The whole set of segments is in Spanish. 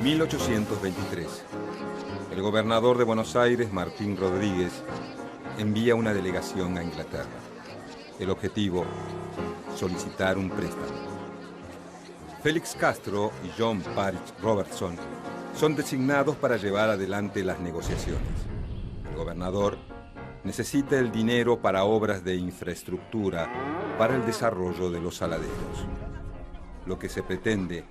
1823. El gobernador de Buenos Aires, Martín Rodríguez, envía una delegación a Inglaterra. El objetivo, solicitar un préstamo. Félix Castro y John Parich Robertson son designados para llevar adelante las negociaciones. El gobernador necesita el dinero para obras de infraestructura para el desarrollo de los saladeros. Lo que se pretende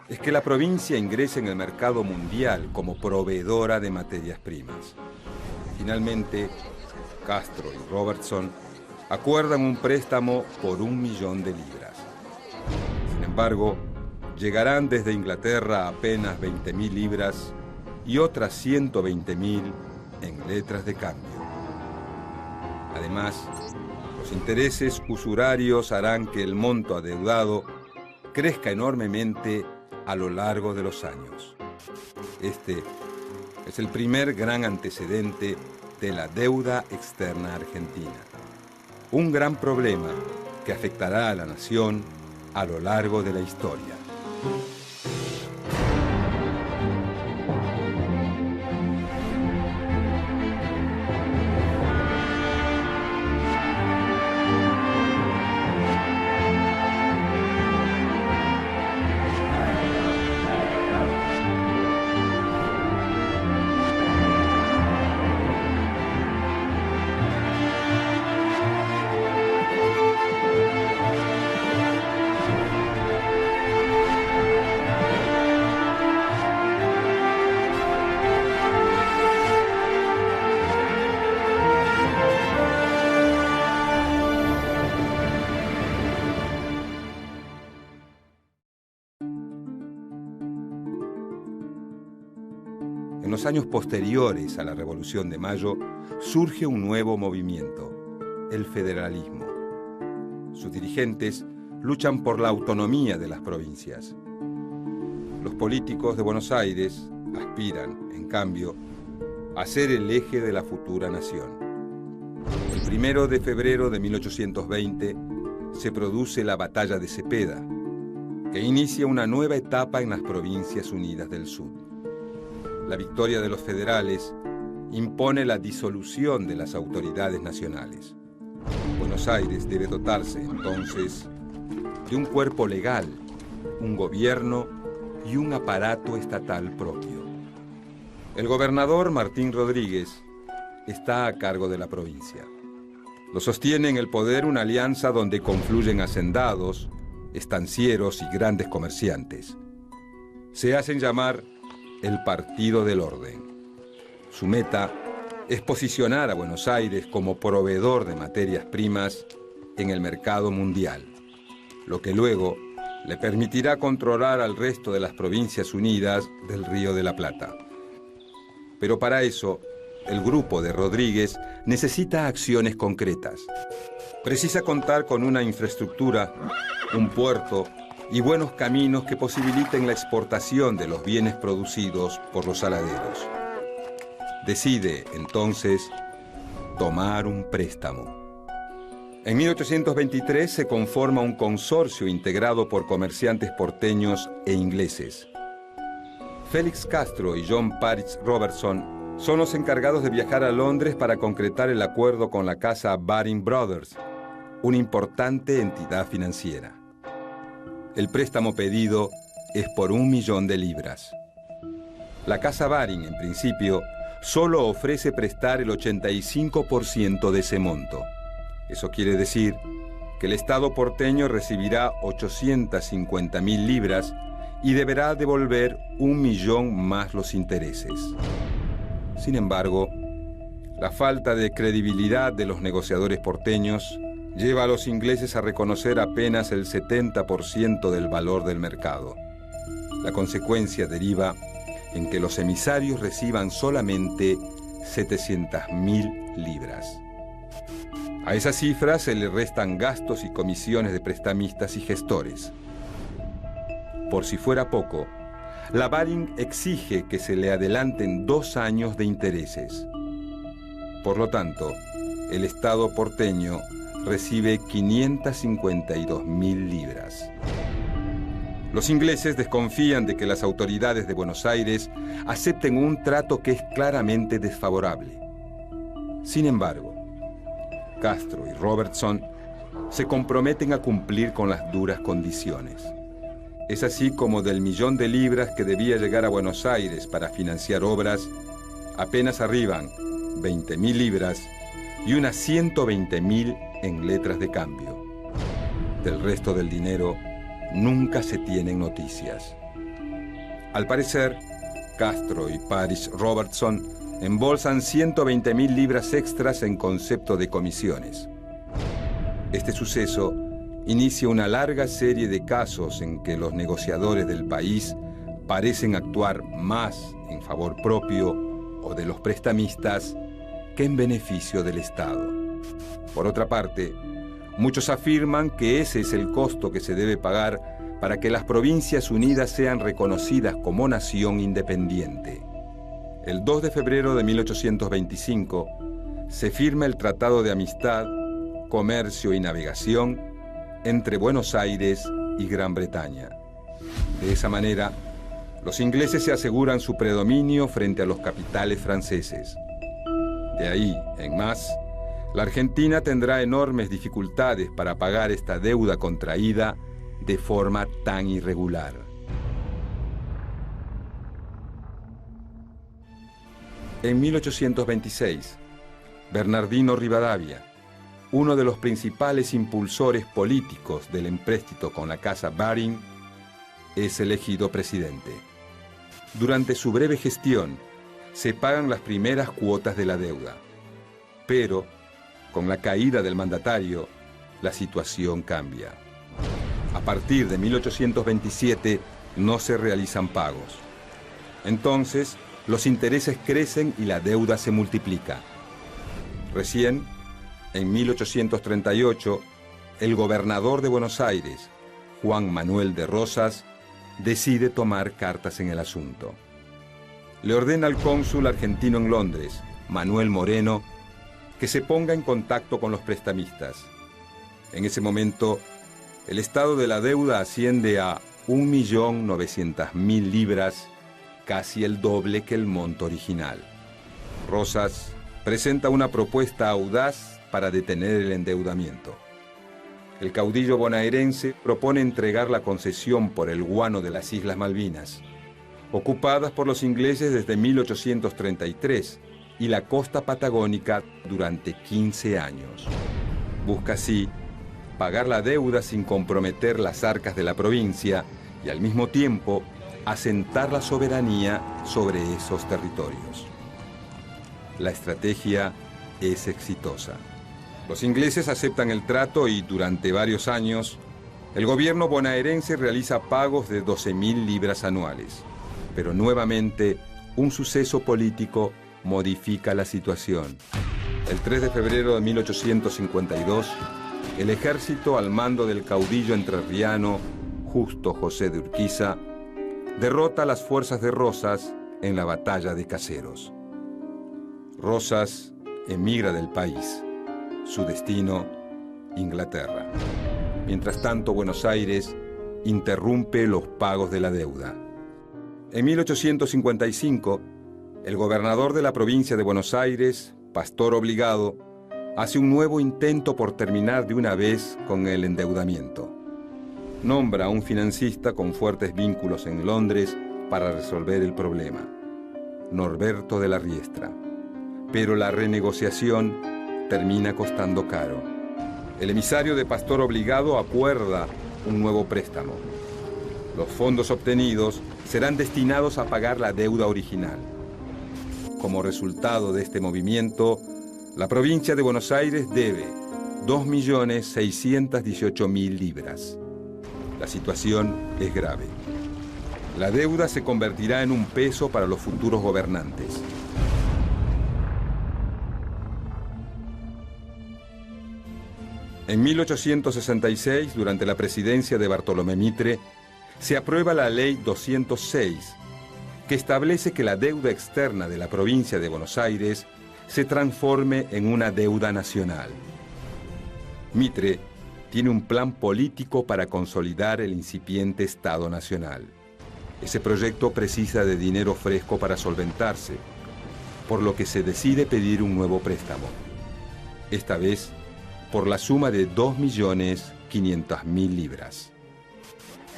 es que la provincia ingrese en el mercado mundial como proveedora de materias primas. Finalmente, Castro y Robertson acuerdan un préstamo por 1 millón de libras. Sin embargo, llegarán desde Inglaterra apenas 20.000 libras y otras 120.000 en letras de cambio. Además, los intereses usurarios harán que el monto adeudado crezca enormemente a lo largo de los años. Este es el primer gran antecedente de la deuda externa argentina. Un gran problema que afectará a la nación a lo largo de la historia. En los años posteriores a la Revolución de Mayo, surge un nuevo movimiento, el federalismo. Sus dirigentes luchan por la autonomía de las provincias. Los políticos de Buenos Aires aspiran, en cambio, a ser el eje de la futura nación. El 1 de febrero de 1820 se produce la Batalla de Cepeda, que inicia una nueva etapa en las Provincias Unidas del Sur. La victoria de los federales impone la disolución de las autoridades nacionales. Buenos Aires debe dotarse, entonces, de un cuerpo legal, un gobierno y un aparato estatal propio. El gobernador Martín Rodríguez está a cargo de la provincia. Lo sostiene en el poder una alianza donde confluyen hacendados, estancieros y grandes comerciantes. Se hacen llamar el Partido del Orden. Su meta es posicionar a Buenos Aires como proveedor de materias primas en el mercado mundial, lo que luego le permitirá controlar al resto de las Provincias Unidas del Río de la Plata. Pero para eso, el grupo de Rodríguez necesita acciones concretas. Precisa contar con una infraestructura, un puerto y buenos caminos que posibiliten la exportación de los bienes producidos por los saladeros. Decide, entonces, tomar un préstamo. En 1823 se conforma un consorcio integrado por comerciantes porteños e ingleses. Félix Castro y John Parich Robertson son los encargados de viajar a Londres para concretar el acuerdo con la casa Baring Brothers, una importante entidad financiera. El préstamo pedido es por 1 millón de libras. La casa Baring, en principio, solo ofrece prestar el 85% de ese monto. Eso quiere decir que el Estado porteño recibirá 850.000 libras y deberá devolver 1 millón más los intereses. Sin embargo, la falta de credibilidad de los negociadores porteños lleva a los ingleses a reconocer apenas el 70% del valor del mercado. La consecuencia deriva en que los emisarios reciban solamente 700.000 libras. A esa cifra se le restan gastos y comisiones de prestamistas y gestores. Por si fuera poco, la Baring exige que se le adelanten 2 años de intereses. Por lo tanto, el Estado porteño recibe 552.000 libras. Los ingleses desconfían de que las autoridades de Buenos Aires acepten un trato que es claramente desfavorable. Sin embargo, Castro y Robertson se comprometen a cumplir con las duras condiciones. Es así como del 1.000.000 de libras que debía llegar a Buenos Aires para financiar obras, apenas arriban 20.000 libras y unas 120.000 en letras de cambio. Del resto del dinero nunca se tienen noticias. Al parecer, Castro y Paris Robertson embolsan 120.000 libras extras en concepto de comisiones. Este suceso inicia una larga serie de casos en que los negociadores del país parecen actuar más en favor propio o de los prestamistas que en beneficio del Estado. Por otra parte, muchos afirman que ese es el costo que se debe pagar para que las Provincias Unidas sean reconocidas como nación independiente. El 2 de febrero de 1825 se firma el Tratado de Amistad, Comercio y Navegación entre Buenos Aires y Gran Bretaña. De esa manera, los ingleses se aseguran su predominio frente a los capitales franceses. De ahí en más, la Argentina tendrá enormes dificultades para pagar esta deuda contraída de forma tan irregular. En 1826, Bernardino Rivadavia, uno de los principales impulsores políticos del empréstito con la Casa Baring, es elegido presidente. Durante su breve gestión, se pagan las primeras cuotas de la deuda. Pero, con la caída del mandatario, la situación cambia. A partir de 1827 no se realizan pagos. Entonces, los intereses crecen y la deuda se multiplica. Recién, en 1838, el gobernador de Buenos Aires, Juan Manuel de Rosas, decide tomar cartas en el asunto. Le ordena al cónsul argentino en Londres, Manuel Moreno, que se ponga en contacto con los prestamistas. En ese momento, el estado de la deuda asciende a 1.900.000 libras, casi el doble que el monto original. Rosas presenta una propuesta audaz para detener el endeudamiento. El caudillo bonaerense propone entregar la concesión por el guano de las Islas Malvinas, ocupadas por los ingleses desde 1833, y la costa patagónica durante 15 años. Busca así pagar la deuda sin comprometer las arcas de la provincia y al mismo tiempo asentar la soberanía sobre esos territorios. La estrategia es exitosa. Los ingleses aceptan el trato y durante varios años el gobierno bonaerense realiza pagos de 12.000 libras anuales. Pero nuevamente un suceso político modifica la situación. El 3 de febrero de 1852, el ejército al mando del caudillo entrerriano Justo José de Urquiza derrota a las fuerzas de Rosas en la batalla de Caseros. Rosas emigra del país. Su destino, Inglaterra. Mientras tanto, Buenos Aires interrumpe los pagos de la deuda. En 1855, el gobernador de la provincia de Buenos Aires, Pastor Obligado, hace un nuevo intento por terminar de una vez con el endeudamiento. Nombra a un financista con fuertes vínculos en Londres para resolver el problema, Norberto de la Riestra. Pero la renegociación termina costando caro. El emisario de Pastor Obligado acuerda un nuevo préstamo. Los fondos obtenidos serán destinados a pagar la deuda original. Como resultado de este movimiento, la provincia de Buenos Aires debe 2.618.000 libras. La situación es grave. La deuda se convertirá en un peso para los futuros gobernantes. En 1866, durante la presidencia de Bartolomé Mitre, se aprueba la Ley 206, que establece que la deuda externa de la provincia de Buenos Aires se transforme en una deuda nacional. Mitre tiene un plan político para consolidar el incipiente Estado Nacional. Ese proyecto precisa de dinero fresco para solventarse, por lo que se decide pedir un nuevo préstamo. Esta vez por la suma de 2.500.000 libras.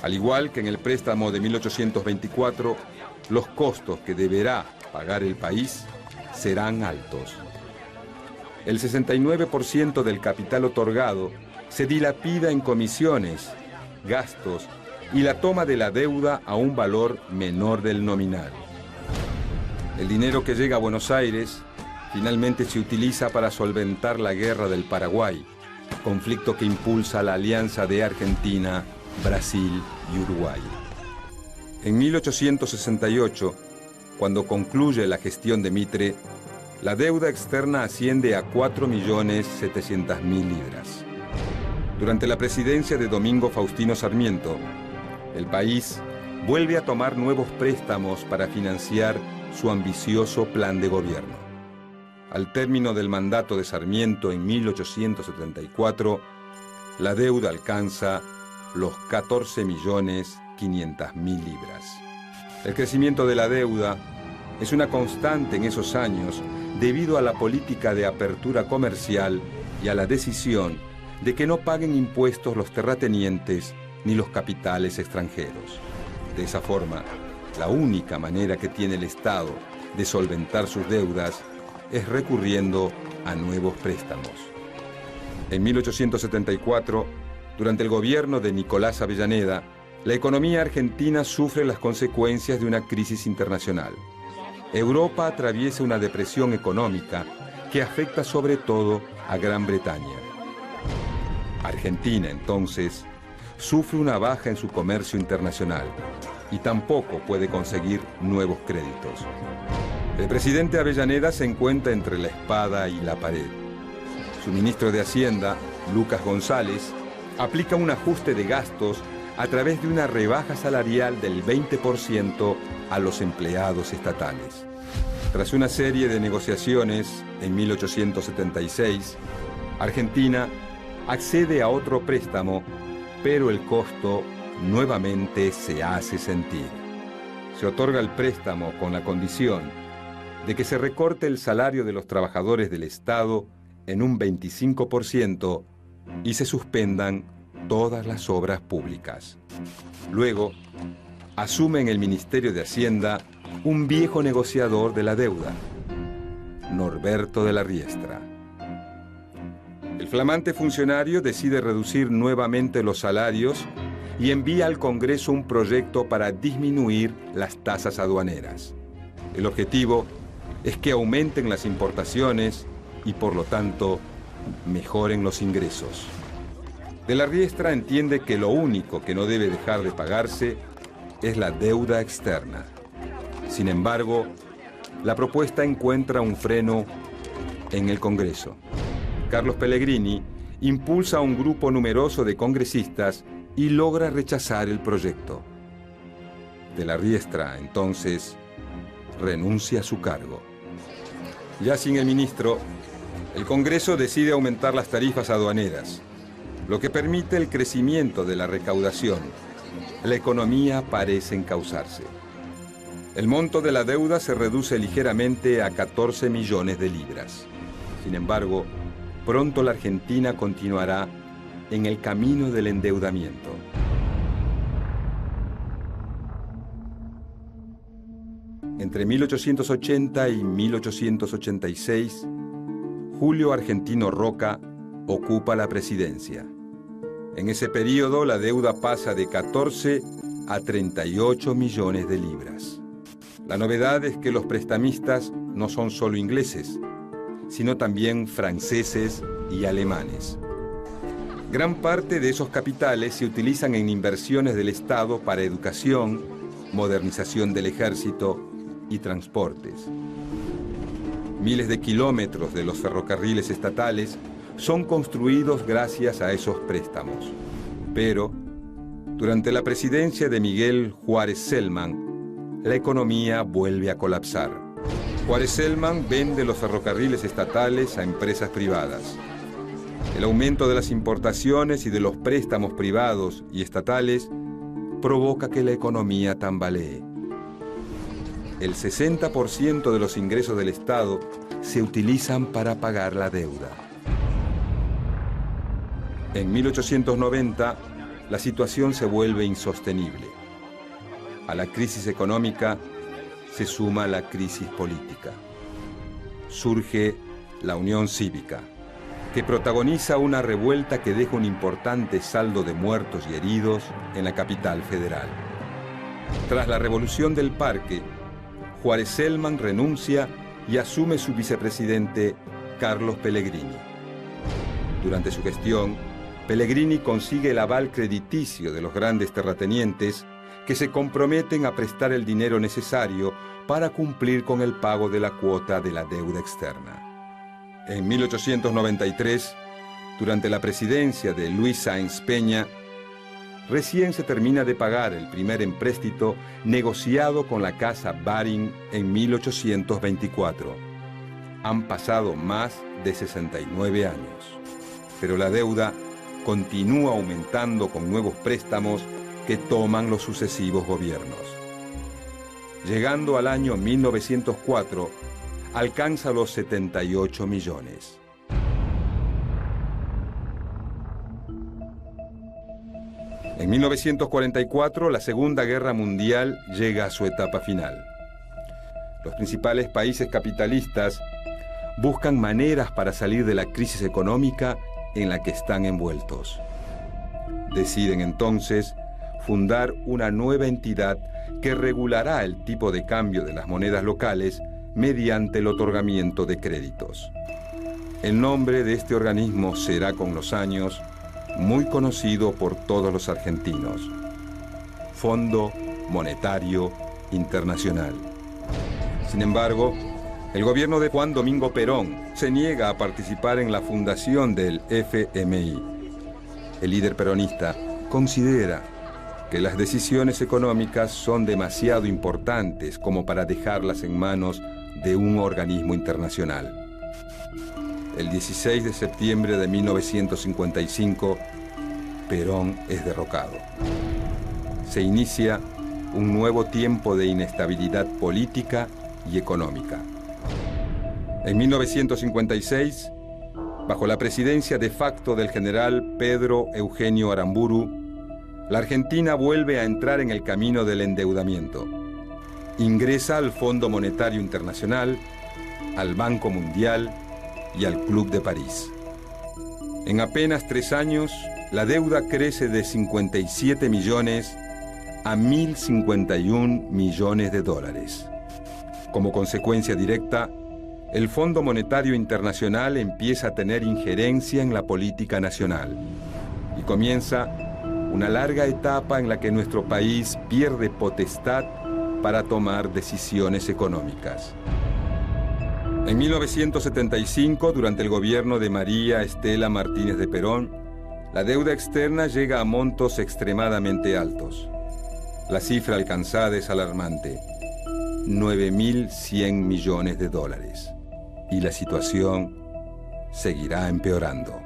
Al igual que en el préstamo de 1824, los costos que deberá pagar el país serán altos. El 69% del capital otorgado se dilapida en comisiones, gastos y la toma de la deuda a un valor menor del nominal. El dinero que llega a Buenos Aires finalmente se utiliza para solventar la guerra del Paraguay, conflicto que impulsa la alianza de Argentina, Brasil y Uruguay. En 1868, cuando concluye la gestión de Mitre, la deuda externa asciende a 4.700.000 libras. Durante la presidencia de Domingo Faustino Sarmiento, el país vuelve a tomar nuevos préstamos para financiar su ambicioso plan de gobierno. Al término del mandato de Sarmiento en 1874, la deuda alcanza los 14.500.000 libras. El crecimiento de la deuda es una constante en esos años debido a la política de apertura comercial y a la decisión de que no paguen impuestos los terratenientes ni los capitales extranjeros. De esa forma, la única manera que tiene el Estado de solventar sus deudas es recurriendo a nuevos préstamos. En 1874, durante el gobierno de Nicolás Avellaneda, la economía argentina sufre las consecuencias de una crisis internacional. Europa atraviesa una depresión económica que afecta sobre todo a Gran Bretaña. Argentina, entonces, sufre una baja en su comercio internacional y tampoco puede conseguir nuevos créditos. El presidente Avellaneda se encuentra entre la espada y la pared. Su ministro de Hacienda, Lucas González, aplica un ajuste de gastos a través de una rebaja salarial del 20% a los empleados estatales. Tras una serie de negociaciones, en 1876, Argentina accede a otro préstamo, pero el costo nuevamente se hace sentir. Se otorga el préstamo con la condición de que se recorte el salario de los trabajadores del Estado en un 25% y se suspendan todas las obras públicas. Luego, asume en el Ministerio de Hacienda un viejo negociador de la deuda, Norberto de la Riestra. El flamante funcionario decide reducir nuevamente los salarios y envía al Congreso un proyecto para disminuir las tasas aduaneras. El objetivo es que aumenten las importaciones y, por lo tanto, mejoren los ingresos. De la Riestra entiende que lo único que no debe dejar de pagarse es la deuda externa. Sin embargo, la propuesta encuentra un freno en el Congreso. Carlos Pellegrini impulsa a un grupo numeroso de congresistas y logra rechazar el proyecto. De la Riestra, entonces, renuncia a su cargo. Ya sin el ministro, el Congreso decide aumentar las tarifas aduaneras, lo que permite el crecimiento de la recaudación. La economía parece encauzarse. El monto de la deuda se reduce ligeramente a 14 millones de libras. Sin embargo, pronto la Argentina continuará en el camino del endeudamiento. Entre 1880 y 1886, Julio Argentino Roca ocupa la presidencia. En ese periodo, la deuda pasa de 14 a 38 millones de libras. La novedad es que los prestamistas no son solo ingleses, sino también franceses y alemanes. Gran parte de esos capitales se utilizan en inversiones del Estado para educación, modernización del ejército y transportes. Miles de kilómetros de los ferrocarriles estatales son construidos gracias a esos préstamos. Pero, durante la presidencia de Miguel Juárez Celman, la economía vuelve a colapsar. Juárez Celman vende los ferrocarriles estatales a empresas privadas. El aumento de las importaciones y de los préstamos privados y estatales provoca que la economía tambalee. El 60% de los ingresos del Estado se utilizan para pagar la deuda. En 1890, la situación se vuelve insostenible. A la crisis económica se suma la crisis política. Surge la Unión Cívica, que protagoniza una revuelta que deja un importante saldo de muertos y heridos en la capital federal. Tras la Revolución del Parque, Juárez Celman renuncia y asume su vicepresidente Carlos Pellegrini. Durante su gestión, Pellegrini consigue el aval crediticio de los grandes terratenientes que se comprometen a prestar el dinero necesario para cumplir con el pago de la cuota de la deuda externa. En 1893, durante la presidencia de Luis Sáenz Peña, recién se termina de pagar el primer empréstito negociado con la Casa Baring en 1824. Han pasado más de 69 años, pero la deuda continúa aumentando con nuevos préstamos que toman los sucesivos gobiernos. Llegando al año 1904, alcanza los 78 millones. En 1944, la Segunda Guerra Mundial llega a su etapa final. Los principales países capitalistas buscan maneras para salir de la crisis económica en la que están envueltos. Deciden entonces fundar una nueva entidad que regulará el tipo de cambio de las monedas locales mediante el otorgamiento de créditos. El nombre de este organismo será con los años muy conocido por todos los argentinos: Fondo Monetario Internacional. Sin embargo, el gobierno de Juan Domingo Perón se niega a participar en la fundación del FMI. El líder peronista considera que las decisiones económicas son demasiado importantes como para dejarlas en manos de un organismo internacional. El 16 de septiembre de 1955, Perón es derrocado. Se inicia un nuevo tiempo de inestabilidad política y económica. En 1956, bajo la presidencia de facto del general Pedro Eugenio Aramburu, la Argentina vuelve a entrar en el camino del endeudamiento. Ingresa al Fondo Monetario Internacional, al Banco Mundial y al Club de París. En apenas 3 años, la deuda crece de 57 millones a 1.051 millones de dólares. Como consecuencia directa, el Fondo Monetario Internacional empieza a tener injerencia en la política nacional y comienza una larga etapa en la que nuestro país pierde potestad para tomar decisiones económicas. En 1975, durante el gobierno de María Estela Martínez de Perón, la deuda externa llega a montos extremadamente altos. La cifra alcanzada es alarmante: 9.100 millones de dólares. Y la situación seguirá empeorando.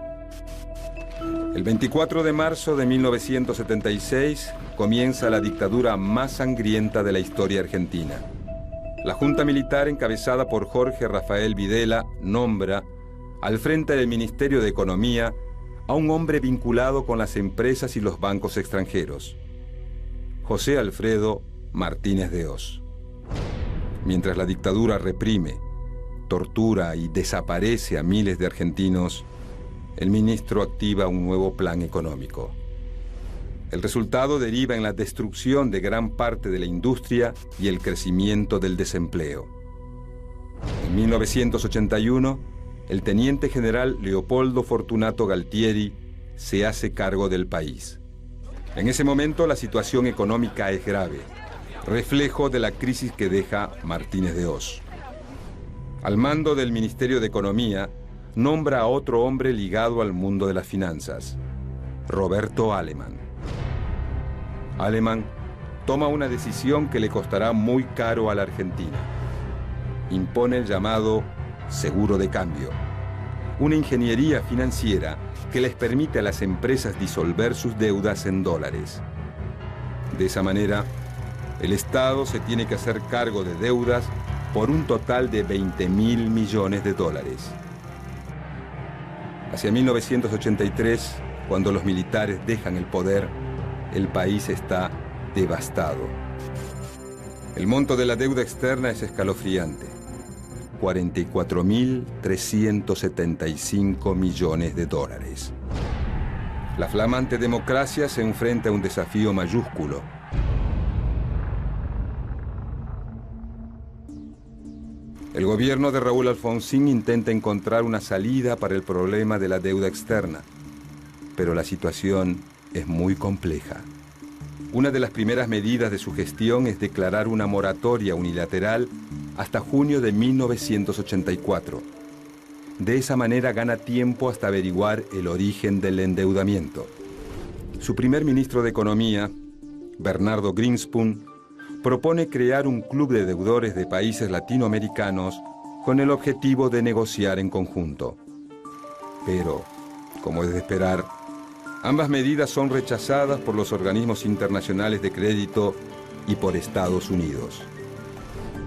El 24 de marzo de 1976 comienza la dictadura más sangrienta de la historia argentina. La Junta Militar, encabezada por Jorge Rafael Videla, nombra al frente del Ministerio de Economía a un hombre vinculado con las empresas y los bancos extranjeros: José Alfredo Martínez de Hoz. Mientras la dictadura reprime, tortura y desaparece a miles de argentinos, el ministro activa un nuevo plan económico. El resultado deriva en la destrucción de gran parte de la industria y el crecimiento del desempleo. En 1981, el teniente general Leopoldo Fortunato Galtieri se hace cargo del país. En ese momento la situación económica es grave, reflejo de la crisis que deja Martínez de Hoz. Al mando del Ministerio de Economía, nombra a otro hombre ligado al mundo de las finanzas: Roberto Aleman. Aleman toma una decisión que le costará muy caro a la Argentina. Impone el llamado seguro de cambio, una ingeniería financiera que les permite a las empresas disolver sus deudas en dólares. De esa manera, el Estado se tiene que hacer cargo de deudas por un total de 20.000 millones de dólares. Hacia 1983, cuando los militares dejan el poder, el país está devastado. El monto de la deuda externa es escalofriante: 44.375 millones de dólares. La flamante democracia se enfrenta a un desafío mayúsculo. El gobierno de Raúl Alfonsín intenta encontrar una salida para el problema de la deuda externa, pero la situación es muy compleja. Una de las primeras medidas de su gestión es declarar una moratoria unilateral hasta junio de 1984. De esa manera gana tiempo hasta averiguar el origen del endeudamiento. Su primer ministro de Economía, Bernardo Greenspan, propone crear un club de deudores de países latinoamericanos con el objetivo de negociar en conjunto. Pero, como es de esperar, ambas medidas son rechazadas por los organismos internacionales de crédito y por Estados Unidos.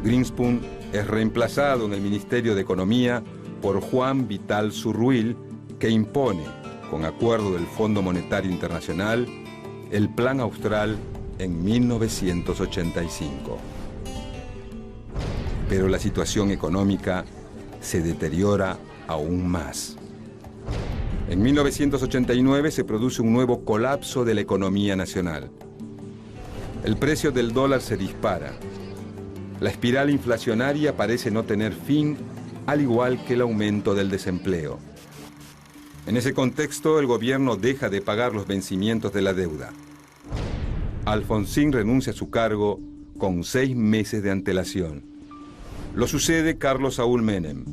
Greenspan es reemplazado en el Ministerio de Economía por Juan Vital Zurruil, que impone, con acuerdo del Fondo Monetario Internacional, el Plan Austral en 1985. Pero la situación económica se deteriora aún más. En 1989 se produce un nuevo colapso de la economía nacional. El precio del dólar se dispara. La espiral inflacionaria parece no tener fin, al igual que el aumento del desempleo. En ese contexto, el gobierno deja de pagar los vencimientos de la deuda. Alfonsín renuncia a su cargo con 6 meses de antelación. Lo sucede Carlos Saúl Menem.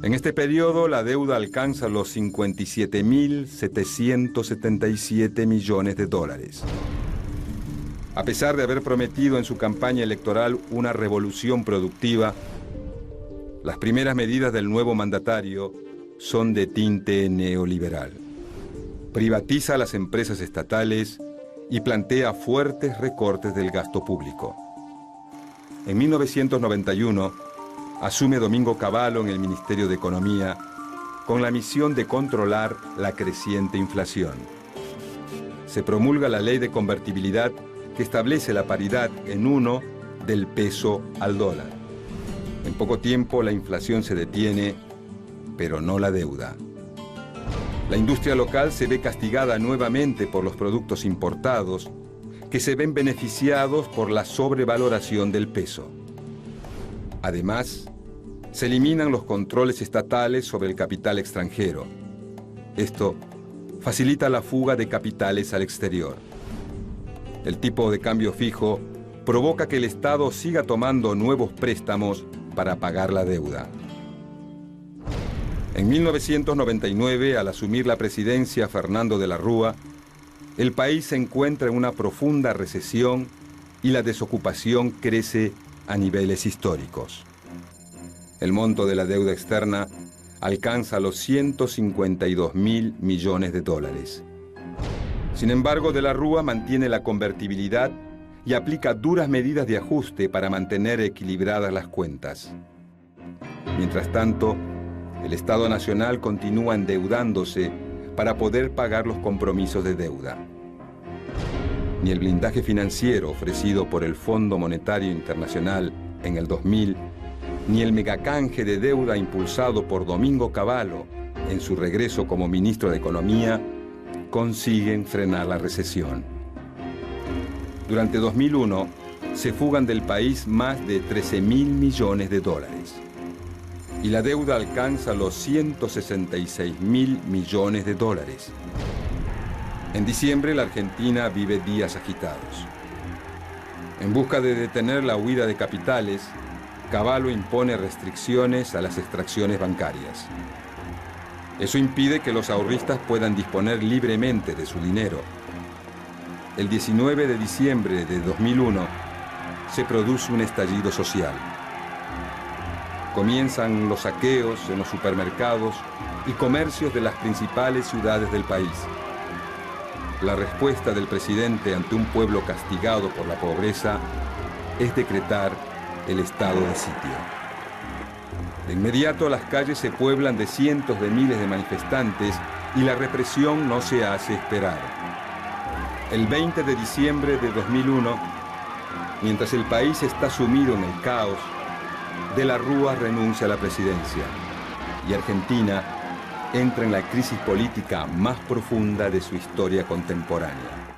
En este periodo, la deuda alcanza los 57.777 millones de dólares. A pesar de haber prometido en su campaña electoral una revolución productiva, las primeras medidas del nuevo mandatario son de tinte neoliberal. Privatiza las empresas estatales y plantea fuertes recortes del gasto público. En 1991, asume Domingo Cavallo en el Ministerio de Economía con la misión de controlar la creciente inflación. Se promulga la ley de convertibilidad que establece la paridad en 1 del peso al dólar. En poco tiempo la inflación se detiene, pero no la deuda. La industria local se ve castigada nuevamente por los productos importados, que se ven beneficiados por la sobrevaloración del peso. Además, se eliminan los controles estatales sobre el capital extranjero. Esto facilita la fuga de capitales al exterior. El tipo de cambio fijo provoca que el Estado siga tomando nuevos préstamos para pagar la deuda. En 1999, al asumir la presidencia Fernando de la Rúa, el país se encuentra en una profunda recesión y la desocupación crece a niveles históricos. El monto de la deuda externa alcanza los 152.000 millones de dólares. Sin embargo, de la Rúa mantiene la convertibilidad y aplica duras medidas de ajuste para mantener equilibradas las cuentas. Mientras tanto, el Estado Nacional continúa endeudándose para poder pagar los compromisos de deuda. Ni el blindaje financiero ofrecido por el Fondo Monetario Internacional en el 2000, ni el megacanje de deuda impulsado por Domingo Cavallo en su regreso como ministro de Economía consiguen frenar la recesión. Durante 2001 se fugan del país más de 13.000 millones de dólares. Y la deuda alcanza los 166.000 millones de dólares. En diciembre, la Argentina vive días agitados. En busca de detener la huida de capitales, Cavallo impone restricciones a las extracciones bancarias. Eso impide que los ahorristas puedan disponer libremente de su dinero. El 19 de diciembre de 2001 se produce un estallido social. Comienzan los saqueos en los supermercados y comercios de las principales ciudades del país. La respuesta del presidente ante un pueblo castigado por la pobreza es decretar el estado de sitio. De inmediato las calles se pueblan de cientos de miles de manifestantes y la represión no se hace esperar. El 20 de diciembre de 2001, mientras el país está sumido en el caos, De la Rúa renuncia a la presidencia y Argentina entra en la crisis política más profunda de su historia contemporánea.